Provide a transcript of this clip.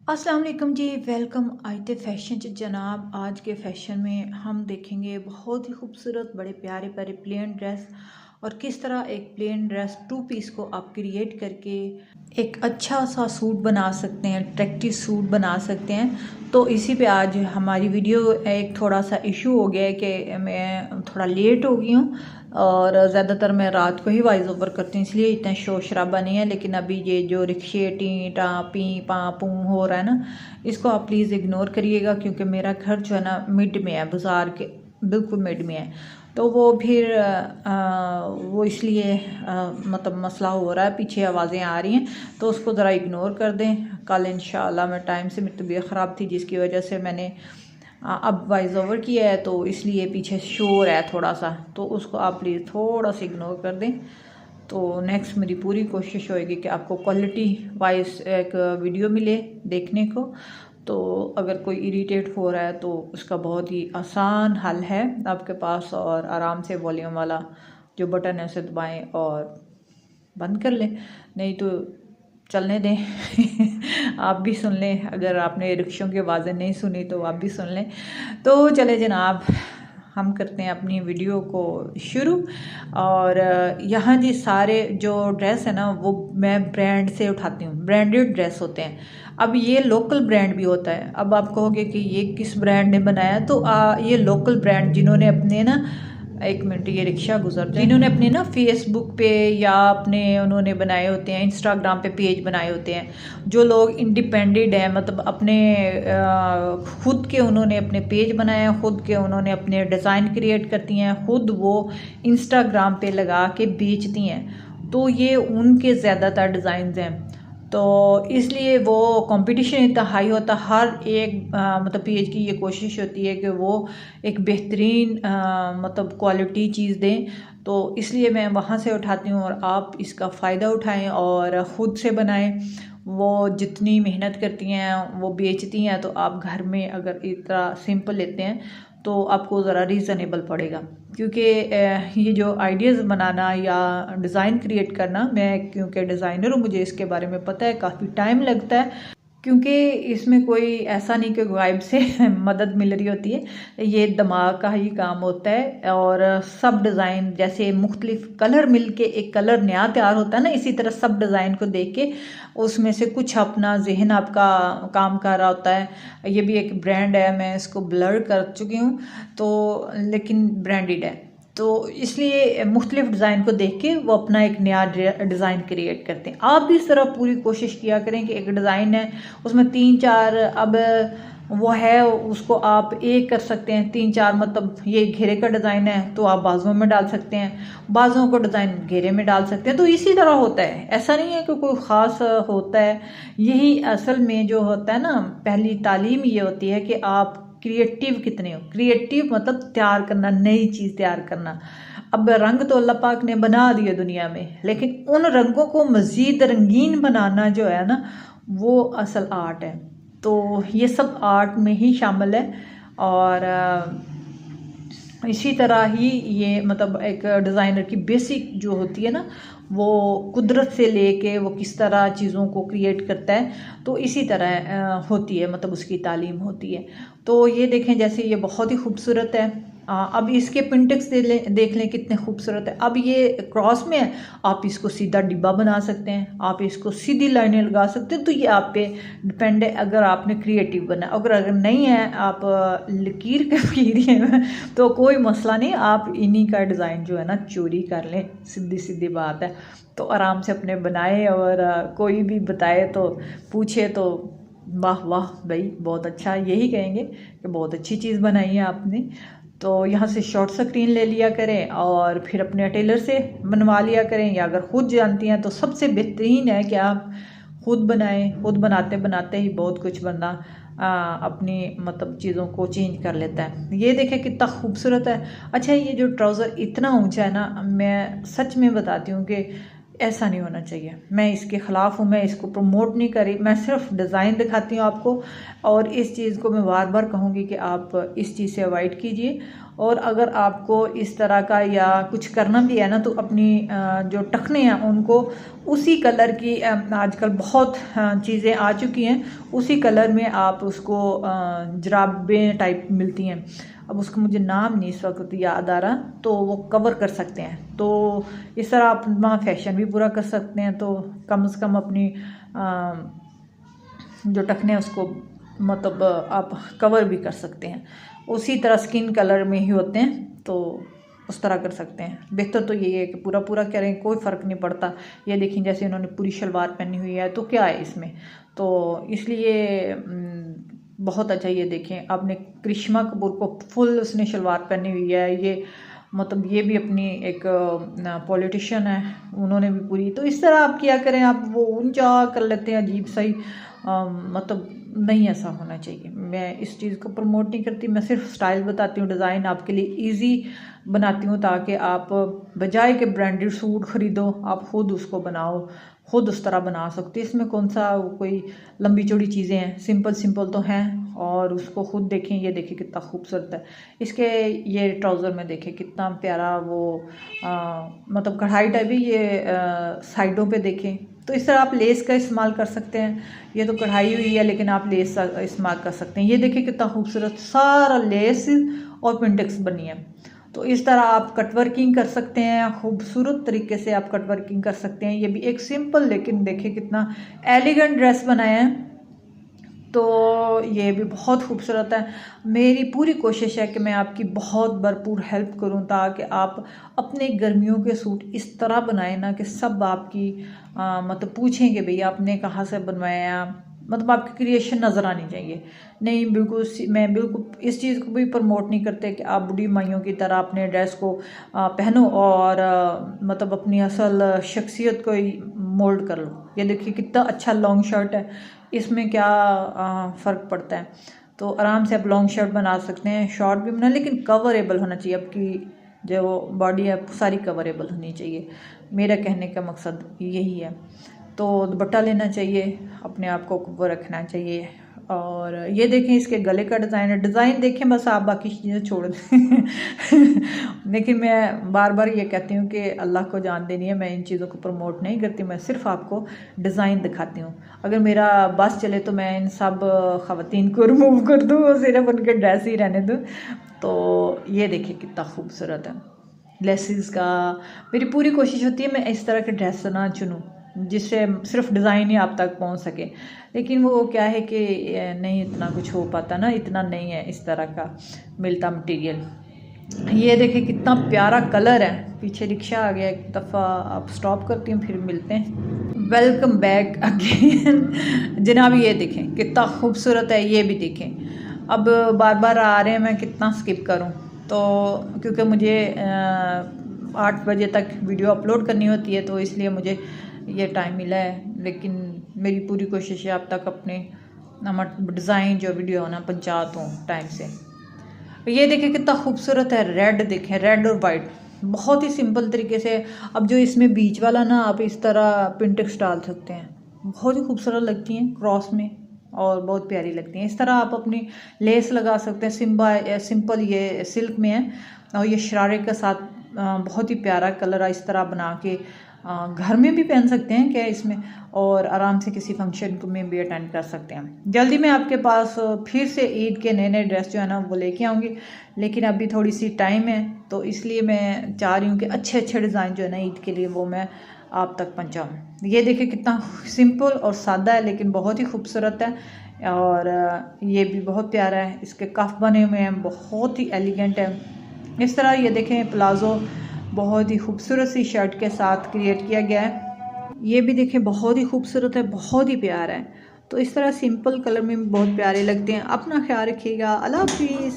अस्सलाम वालेकुम जी। वेलकम आयते फैशन च जनाब। आज के फैशन में हम देखेंगे बहुत ही खूबसूरत बड़े प्यारे प्यारे प्लेन ड्रेस और किस तरह एक प्लेन ड्रेस टू पीस को आप क्रिएट करके एक अच्छा सा सूट बना सकते हैं, अट्रैक्टिव सूट बना सकते हैं। तो इसी पे आज हमारी वीडियो एक थोड़ा सा इशू हो गया है कि मैं थोड़ा लेट हो गई हूँ और ज़्यादातर मैं रात को ही वॉइस ओवर करती हूँ, इसलिए इतना शोर शराबा नहीं है। लेकिन अभी ये जो रिक्शे टी टा पी पा पू हो रहा है ना, इसको आप प्लीज़ इग्नोर करिएगा क्योंकि मेरा घर जो है ना मिड में है, बाज़ार के बिल्कुल मिड में है। तो वो फिर वो इसलिए मतलब मसला हो रहा है, पीछे आवाज़ें आ रही हैं, तो उसको ज़रा इग्नोर कर दें। कल इंशाल्लाह मैं टाइम से, मेरी तबीयत ख़राब थी जिसकी वजह से मैंने अब वॉइस ओवर किया है, तो इसलिए पीछे शोर है थोड़ा सा, तो उसको आप प्लीज़ थोड़ा सा इग्नोर कर दें। तो नेक्स्ट मेरी पूरी कोशिश होएगी कि आपको क्वालिटी वाइज एक वीडियो मिले देखने को। तो अगर कोई इरिटेट हो रहा है तो उसका बहुत ही आसान हल है आपके पास, और आराम से वॉल्यूम वाला जो बटन है उसे दबाएं और बंद कर लें, नहीं तो चलने दें। आप भी सुन लें, अगर आपने रिक्शों की आवाज़ें नहीं सुनी तो आप भी सुन लें। तो चले जनाब, हम करते हैं अपनी वीडियो को शुरू। और यहाँ जी सारे जो ड्रेस है ना वो मैं ब्रांड से उठाती हूँ, ब्रांडेड ड्रेस होते हैं। अब ये लोकल ब्रांड भी होता है। अब आप कहोगे कि ये किस ब्रांड ने बनाया, तो ये लोकल ब्रांड जिन्होंने अपने ना, एक मिनट ये रिक्शा गुजर जाए, जिन्होंने अपने ना फेसबुक पे या अपने उन्होंने बनाए होते हैं, इंस्टाग्राम पे पेज बनाए होते हैं। जो लोग इंडिपेंडेंट हैं, मतलब अपने खुद के उन्होंने अपने पेज बनाए हैं, खुद के उन्होंने अपने डिज़ाइन क्रिएट करती हैं, खुद वो इंस्टाग्राम पे लगा के बेचती हैं, तो ये उनके ज़्यादातर डिज़ाइंस हैं। तो इसलिए वो कंपटीशन इतना हाई होता, हर एक मतलब पेज की ये कोशिश होती है कि वो एक बेहतरीन मतलब क्वालिटी चीज़ दें। तो इसलिए मैं वहाँ से उठाती हूँ और आप इसका फ़ायदा उठाएं और ख़ुद से बनाएं। वो जितनी मेहनत करती हैं वो बेचती हैं, तो आप घर में अगर इतना सिंपल लेते हैं तो आपको ज़रा रीज़नेबल पड़ेगा। क्योंकि ये जो आइडियाज़ बनाना या डिज़ाइन क्रिएट करना, मैं क्योंकि डिज़ाइनर हूँ, मुझे इसके बारे में पता है, काफ़ी टाइम लगता है, क्योंकि इसमें कोई ऐसा नहीं कि गायब से मदद मिल रही होती है, ये दिमाग का ही काम होता है। और सब डिज़ाइन जैसे मुख्तलिफ कलर मिलके एक कलर नया तैयार होता है ना, इसी तरह सब डिज़ाइन को देख के उसमें से कुछ अपना जहन आपका काम कर रहा होता है। ये भी एक ब्रांड है, मैं इसको ब्लर कर चुकी हूँ, तो लेकिन ब्रांडेड है, तो इसलिए मुख्तलिफ डिज़ाइन को देख के वो अपना एक नया डिज़ाइन क्रिएट करते हैं। आप भी इस तरह पूरी कोशिश किया करें कि एक डिज़ाइन है उसमें 3-4 अब वो है, उसको आप एक कर सकते हैं 3-4, मतलब ये घेरे का डिज़ाइन है तो आप बाजुओं में डाल सकते हैं, बाजुओं को डिज़ाइन घेरे में डाल सकते हैं। तो इसी तरह होता है, ऐसा नहीं है कि कोई ख़ास होता है। यही असल में जो होता है ना, पहली तालीम ये होती है कि आप क्रिएटिव कितने हो। क्रिएटिव मतलब तैयार करना, नई चीज़ तैयार करना। अब रंग तो अल्लाह पाक ने बना दिए दुनिया में, लेकिन उन रंगों को मज़ीद रंगीन बनाना जो है ना, वो असल आर्ट है। तो ये सब आर्ट में ही शामिल है। और इसी तरह ही ये मतलब एक डिज़ाइनर की बेसिक जो होती है ना, वो कुदरत से लेके वो किस तरह चीज़ों को क्रिएट करता है, तो इसी तरह होती है, मतलब उसकी तालीम होती है। तो ये देखें, जैसे ये बहुत ही खूबसूरत है। अब इसके पिंटेक्स देख लें कितने खूबसूरत है। अब ये क्रॉस में है, आप इसको सीधा डिब्बा बना सकते हैं, आप इसको सीधी लाइनें लगा सकते हैं। तो ये आप पे डिपेंड है, अगर आपने क्रिएटिव बना। अगर नहीं है, आप लकीर के फकीर हैं, तो कोई मसला नहीं, आप इन्हीं का डिज़ाइन जो है ना चोरी कर लें, सीधी सीधी बात है। तो आराम से अपने बनाए, और कोई भी बताए तो पूछे तो वाह वाह भाई बहुत अच्छा, यही कहेंगे कि बहुत अच्छी चीज़ बनाई है आपने। तो यहाँ से शॉर्ट स्क्रीन ले लिया करें और फिर अपने टेलर से बनवा लिया करें, या अगर ख़ुद जानती हैं तो सबसे बेहतरीन है कि आप ख़ुद बनाएं। ख़ुद बनाते बनाते ही बहुत कुछ बंदा अपनी मतलब चीज़ों को चेंज कर लेता है। ये देखें कितना खूबसूरत है। अच्छा, ये जो ट्राउज़र इतना ऊंचा है ना, मैं सच में बताती हूँ कि ऐसा नहीं होना चाहिए। मैं इसके ख़िलाफ़ हूँ, मैं इसको प्रमोट नहीं करी, मैं सिर्फ डिज़ाइन दिखाती हूँ आपको। और इस चीज़ को मैं बार बार कहूँगी कि आप इस चीज़ से अवॉइड कीजिए। और अगर आपको इस तरह का या कुछ करना भी है ना, तो अपनी जो टखने हैं उनको उसी कलर की आजकल बहुत चीज़ें आ चुकी हैं, उसी कलर में आप उसको जराबें टाइप मिलती हैं, अब उसका मुझे नाम नहीं इस वक्त याद आ रहा, तो वो कवर कर सकते हैं। तो इस तरह आप वहाँ फैशन भी पूरा कर सकते हैं। तो कम से कम अपनी जो टखने हैं उसको मतलब आप कवर भी कर सकते हैं। उसी तरह स्किन कलर में ही होते हैं, तो उस तरह कर सकते हैं। बेहतर तो यही है कि पूरा पूरा करें, कोई फ़र्क नहीं पड़ता। ये देखिए जैसे उन्होंने पूरी शलवार पहनी हुई है, तो क्या है इसमें, तो इसलिए बहुत अच्छा। ये देखें आपने करिश्मा कपूर को फुल उसने शलवार पहनी हुई है, ये मतलब ये भी अपनी एक पॉलिटिशियन है, उन्होंने भी पूरी। तो इस तरह आप क्या करें, आप वो ऊंचा कर लेते हैं अजीब सा ही, मतलब नहीं ऐसा होना चाहिए। मैं इस चीज़ को प्रमोट नहीं करती, मैं सिर्फ स्टाइल बताती हूँ, डिज़ाइन आपके लिए इजी बनाती हूँ, ताकि आप बजाय के ब्रांडेड सूट ख़रीदो आप खुद उसको बनाओ, खुद उस तरह बना सकते। इसमें कौन सा कोई लंबी चौड़ी चीज़ें हैं, सिंपल सिंपल तो हैं। और उसको खुद देखें, ये देखिए कितना खूबसूरत है। इसके ये ट्राउज़र में देखें कितना प्यारा वो मतलब कढ़ाई टाइप भी, ये साइडों पे देखें। तो इस तरह आप लेस का इस्तेमाल कर सकते हैं। ये तो कढ़ाई हुई है, लेकिन आप लेस इस्तेमाल कर सकते हैं। ये देखिए कितना खूबसूरत सारा लेस और पिंटेक्स बनी है। तो इस तरह आप कटवर्किंग कर सकते हैं, खूबसूरत तरीके से आप कटवर्किंग कर सकते हैं। ये भी एक सिंपल, लेकिन देखिए कितना एलिगेंट ड्रेस बनाया है। तो ये भी बहुत खूबसूरत है। मेरी पूरी कोशिश है कि मैं आपकी बहुत भरपूर हेल्प करूं, ताकि आप अपने गर्मियों के सूट इस तरह बनाएं ना कि सब आपकी मतलब पूछेंगे भैया आपने कहाँ से बनवाया, मतलब आपकी क्रिएशन नज़र आनी चाहिए। नहीं, बिल्कुल मैं बिल्कुल इस चीज़ को भी प्रमोट नहीं करते कि आप बूढ़ी माइयों की तरह अपने ड्रेस को पहनो और मतलब अपनी असल शख्सियत को ही मोल्ड कर लो। ये देखिए कितना अच्छा लॉन्ग शर्ट है, इसमें क्या फ़र्क पड़ता है। तो आराम से आप लॉन्ग शर्ट बना सकते हैं, शॉर्ट भी बना, लेकिन कवरेबल होना चाहिए। आपकी जो बॉडी है सारी कवरेबल होनी चाहिए, मेरा कहने का मकसद यही है। तो दुपट्टा लेना चाहिए, अपने आप को कवर रखना चाहिए। और ये देखें इसके गले का डिज़ाइन है, डिज़ाइन देखें बस, आप बाकी चीज़ें छोड़ दें। लेकिन मैं बार बार ये कहती हूँ कि अल्लाह को जान देनी है, मैं इन चीज़ों को प्रमोट नहीं करती, मैं सिर्फ आपको डिज़ाइन दिखाती हूँ। अगर मेरा बस चले तो मैं इन सब ख़वातीन को रिमूव कर दूँ और सिर्फ उनके ड्रेस ही रहने दूँ। तो ये देखिए कितना खूबसूरत है लेसिस का। मेरी पूरी कोशिश होती है मैं इस तरह के ड्रेस ना चुनूँ जिससे सिर्फ डिज़ाइन ही आप तक पहुंच सके, लेकिन वो क्या है कि नहीं इतना कुछ हो पाता ना, इतना नहीं है इस तरह का मिलता मटेरियल। ये देखिए कितना प्यारा कलर है। पीछे रिक्शा आ गया, एक दफ़ा आप स्टॉप करती हूँ फिर मिलते हैं। वेलकम बैक अगेन जनाब। ये देखें कितना खूबसूरत है, ये भी देखें। अब बार बार आ रहे हैं, मैं कितना स्किप करूँ, तो क्योंकि मुझे 8 बजे तक वीडियो अपलोड करनी होती है, तो इसलिए मुझे ये टाइम मिला है। लेकिन मेरी पूरी कोशिश है आप तक अपने डिज़ाइन जो वीडियो है ना पहुँचा दूँ टाइम से। ये देखें कितना खूबसूरत है, रेड देखें, रेड और वाइट, बहुत ही सिंपल तरीके से। अब जो इसमें बीच वाला ना आप इस तरह पिंटेक्स डाल सकते हैं, बहुत ही खूबसूरत लगती हैं क्रॉस में और बहुत प्यारी लगती हैं। इस तरह आप अपनी लेस लगा सकते हैं, सिंपल ये सिल्क में है और ये शरारे के साथ बहुत ही प्यारा कलर है। इस तरह बना के घर में भी पहन सकते हैं क्या इसमें, और आराम से किसी फंक्शन में भी अटेंड कर सकते हैं। जल्दी मैं आपके पास फिर से ईद के नए नए ड्रेस जो है ना वो लेके आऊँगी, लेकिन अभी थोड़ी सी टाइम है, तो इसलिए मैं चाह रही हूँ कि अच्छे अच्छे डिज़ाइन जो है ना ईद के लिए वो मैं आप तक पहुँचाऊँ। ये देखिए कितना सिंपल और सादा है, लेकिन बहुत ही खूबसूरत है। और ये भी बहुत प्यारा है, इसके कफ बने हुए हैं, बहुत ही एलिगेंट है। इस तरह ये देखें प्लाज़ो बहुत ही खूबसूरत सी शर्ट के साथ क्रिएट किया गया है। ये भी देखें बहुत ही खूबसूरत है, बहुत ही प्यारा है। तो इस तरह सिंपल कलर में बहुत प्यारे लगते हैं। अपना ख्याल रखिएगा। अल्लाह हाफिज़।